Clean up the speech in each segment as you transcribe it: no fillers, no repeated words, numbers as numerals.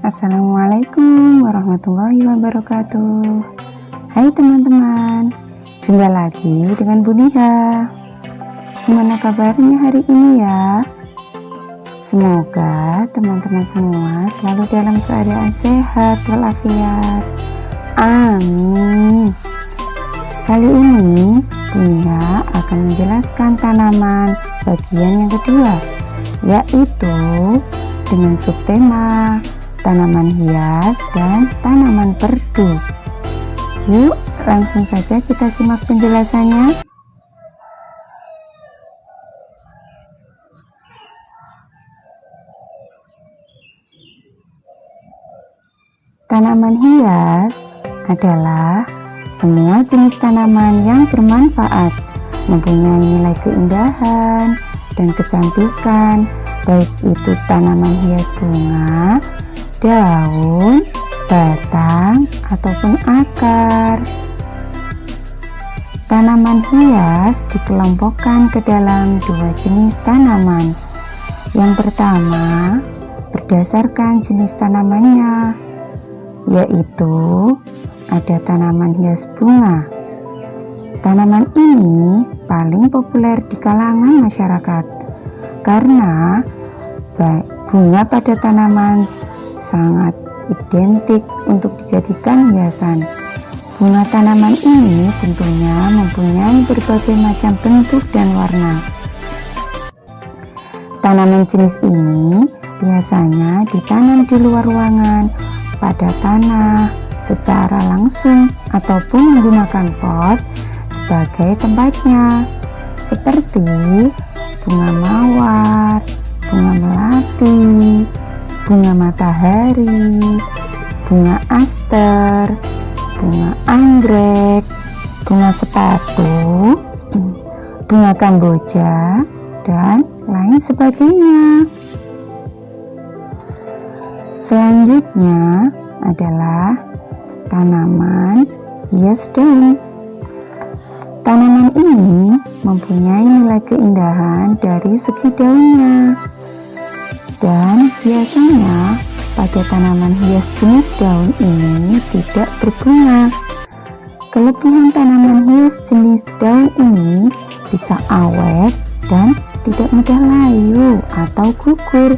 Assalamualaikum warahmatullahi wabarakatuh. Hai teman-teman, jumpa lagi dengan Bu Niha. Gimana kabarnya hari ini ya? Semoga teman-teman semua selalu dalam keadaan sehat walafiat. Amin. Kali ini Bu Niha akan menjelaskan tanaman bagian yang kedua, yaitu dengan subtema tanaman hias dan tanaman perdu. Yuk, langsung saja kita simak penjelasannya. Tanaman hias adalah semua jenis tanaman yang bermanfaat, mempunyai nilai keindahan dan kecantikan, baik itu tanaman hias bunga, daun, batang, ataupun akar. Tanaman hias dikelompokkan ke dalam dua jenis tanaman. Yang pertama, berdasarkan jenis tanamannya, yaitu ada tanaman hias bunga. Tanaman ini paling populer di kalangan masyarakat karena bunga pada tanaman sangat identik untuk dijadikan hiasan. Bunga tanaman ini tentunya mempunyai berbagai macam bentuk dan warna. Tanaman jenis ini biasanya ditanam di luar ruangan, pada tanah, secara langsung ataupun menggunakan pot sebagai tempatnya, seperti bunga mawar, bunga melati, bunga matahari, bunga aster, bunga anggrek, bunga sepatu, bunga kamboja, dan lain sebagainya. Selanjutnya adalah tanaman hias daun. Tanaman ini mempunyai nilai keindahan dari segi daunnya, dan biasanya pada tanaman hias jenis daun ini tidak berbunga. Kelebihan tanaman hias jenis daun ini bisa awet dan tidak mudah layu atau gugur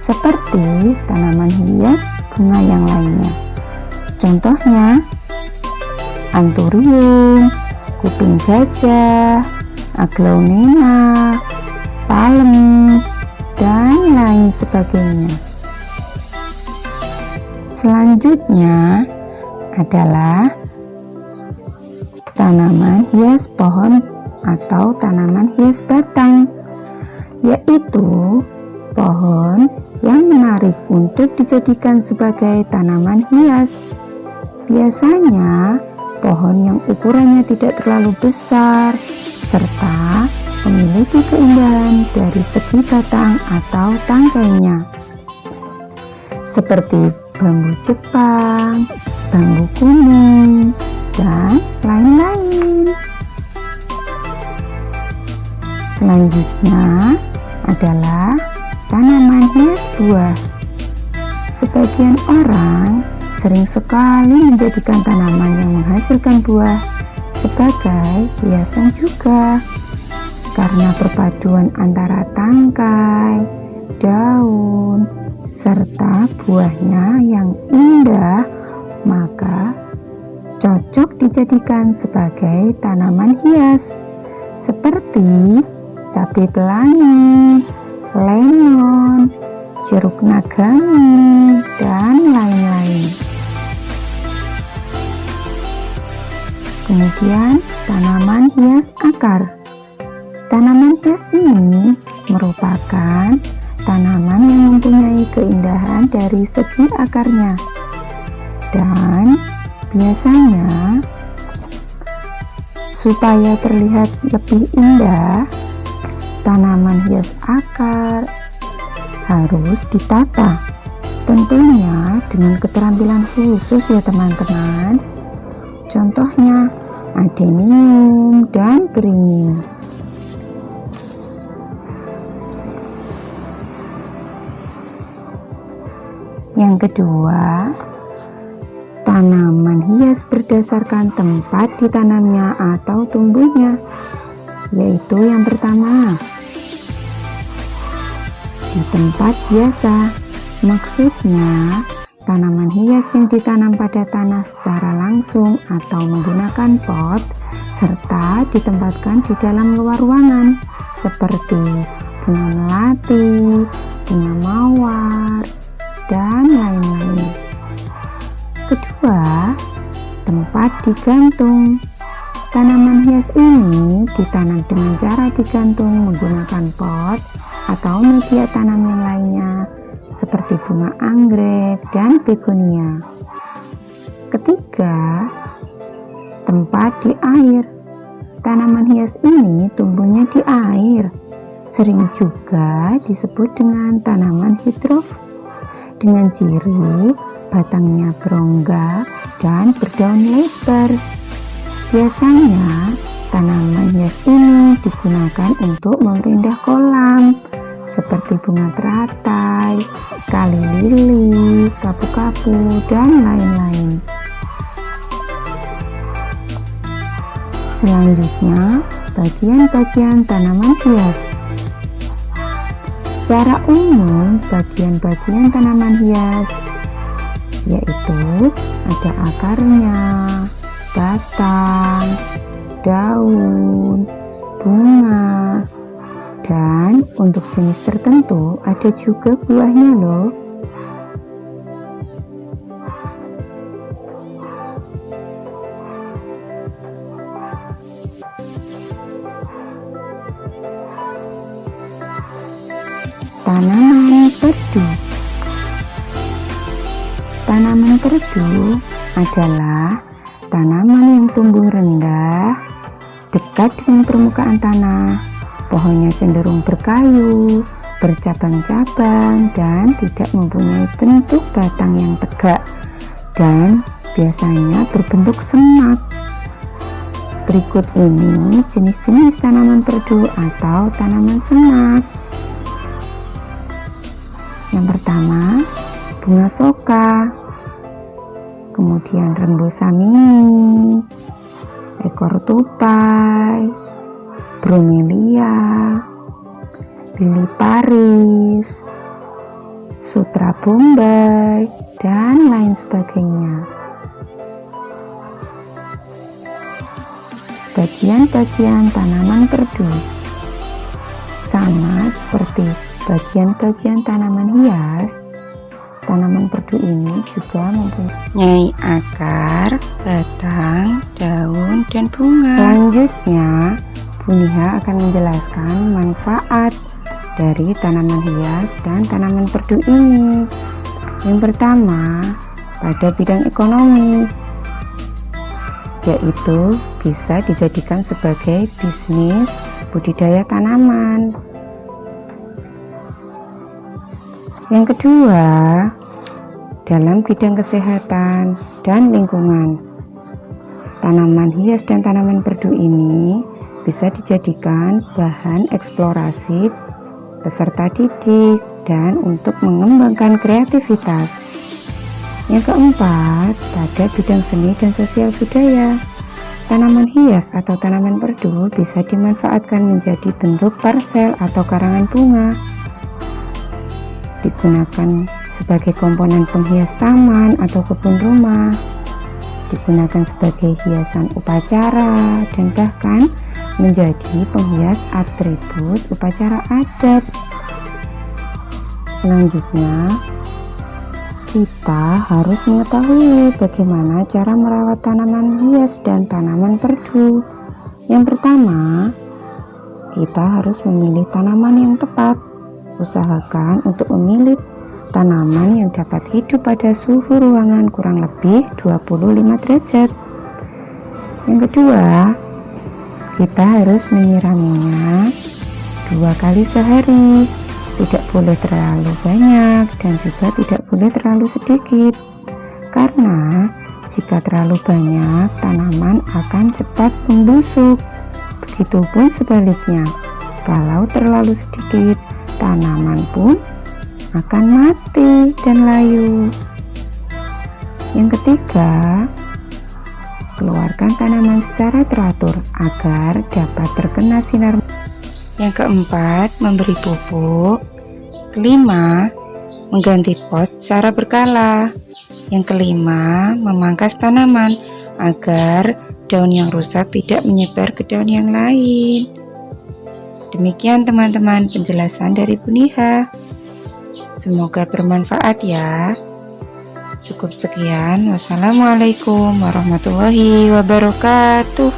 seperti tanaman hias bunga yang lainnya. Contohnya anthurium, kuping gajah, aglaonema, palem, dan lain sebagainya. Selanjutnya adalah tanaman hias pohon atau tanaman hias batang, yaitu pohon yang menarik untuk dijadikan sebagai tanaman hias. Biasanya pohon yang ukurannya tidak terlalu besar serta memiliki keindahan dari segi batang atau tangkainya, seperti bambu Jepang, bambu kuning, dan lain-lain. Selanjutnya adalah tanaman hias buah. Sebagian orang sering sekali menjadikan tanaman yang menghasilkan buah sebagai hiasan juga. Karena perpaduan antara tangkai, daun, serta buahnya yang indah, maka cocok dijadikan sebagai tanaman hias seperti cabai pelangi, lemon, jeruk nagami, dan lain-lain. Kemudian tanaman hias akar. Tanaman hias ini merupakan tanaman yang mempunyai keindahan dari segi akarnya, dan biasanya supaya terlihat lebih indah, tanaman hias akar harus ditata, tentunya dengan keterampilan khusus ya teman-teman. Contohnya adenium dan beringin. Yang kedua, tanaman hias berdasarkan tempat ditanamnya atau tumbuhnya, yaitu yang pertama, di tempat biasa. Maksudnya, tanaman hias yang ditanam pada tanah secara langsung atau menggunakan pot, serta ditempatkan di dalam luar ruangan, seperti bunga melati, bunga mawar, dan lain-lain. Kedua, tempat digantung. Tanaman hias ini ditanam dengan cara digantung menggunakan pot atau media tanam yang lainnya, seperti bunga anggrek dan begonia. Ketiga, tempat di air. Tanaman hias ini tumbuhnya di air, sering juga disebut dengan tanaman hidrofit, dengan ciri batangnya berongga dan berdaun lebar. Biasanya tanaman hias ini digunakan untuk memperindah kolam, seperti bunga teratai, kali lili, kapu-kapu, dan lain-lain. Selanjutnya, bagian-bagian tanaman hias. Secara umum, bagian-bagian tanaman hias yaitu ada akarnya, batang, daun, bunga, dan untuk jenis tertentu ada juga buahnya loh. Tanaman perdu. Tanaman perdu adalah tanaman yang tumbuh rendah, dekat dengan permukaan tanah. Pohonnya cenderung berkayu, bercabang-cabang, dan tidak mempunyai bentuk batang yang tegak, dan biasanya berbentuk semak. Berikut ini jenis-jenis tanaman perdu atau tanaman semak. Yang pertama, bunga soka, kemudian rembusa mini, ekor tupai, bromelia, lili Paris, sutra bombay, dan lain sebagainya. Bagian-bagian tanaman perdu sama seperti bagian-bagian tanaman hias. Tanaman perdu ini juga mempunyai akar, batang, daun, dan bunga. Selanjutnya, Buniha akan menjelaskan manfaat dari tanaman hias dan tanaman perdu ini. Yang pertama, pada bidang ekonomi, yaitu bisa dijadikan sebagai bisnis budidaya tanaman. Yang kedua, dalam bidang kesehatan dan lingkungan, tanaman hias dan tanaman perdu ini bisa dijadikan bahan eksplorasi peserta didik dan untuk mengembangkan kreativitas. Yang keempat, pada bidang seni dan sosial budaya, tanaman hias atau tanaman perdu bisa dimanfaatkan menjadi bentuk parsel atau karangan bunga, digunakan sebagai komponen penghias taman atau kebun rumah, digunakan sebagai hiasan upacara, dan bahkan menjadi penghias atribut upacara adat. Selanjutnya, kita harus mengetahui bagaimana cara merawat tanaman hias dan tanaman perdu. Yang pertama, kita harus memilih tanaman yang tepat. Usahakan untuk memilih tanaman yang dapat hidup pada suhu ruangan kurang lebih 25 derajat. Yang kedua, kita harus menyiraminya 2 kali sehari. Tidak boleh terlalu banyak dan juga tidak boleh terlalu sedikit, karena jika terlalu banyak tanaman akan cepat membusuk. Begitupun sebaliknya, kalau terlalu sedikit tanaman pun akan mati dan layu. Yang ketiga, keluarkan tanaman secara teratur agar dapat terkena sinar. Yang keempat, memberi pupuk. Kelima, mengganti pot secara berkala. Yang kelima, memangkas tanaman agar daun yang rusak tidak menyebar ke daun yang lain. Demikian teman-teman penjelasan dari Bu Niha. Semoga bermanfaat ya. Cukup sekian. Wassalamualaikum warahmatullahi wabarakatuh.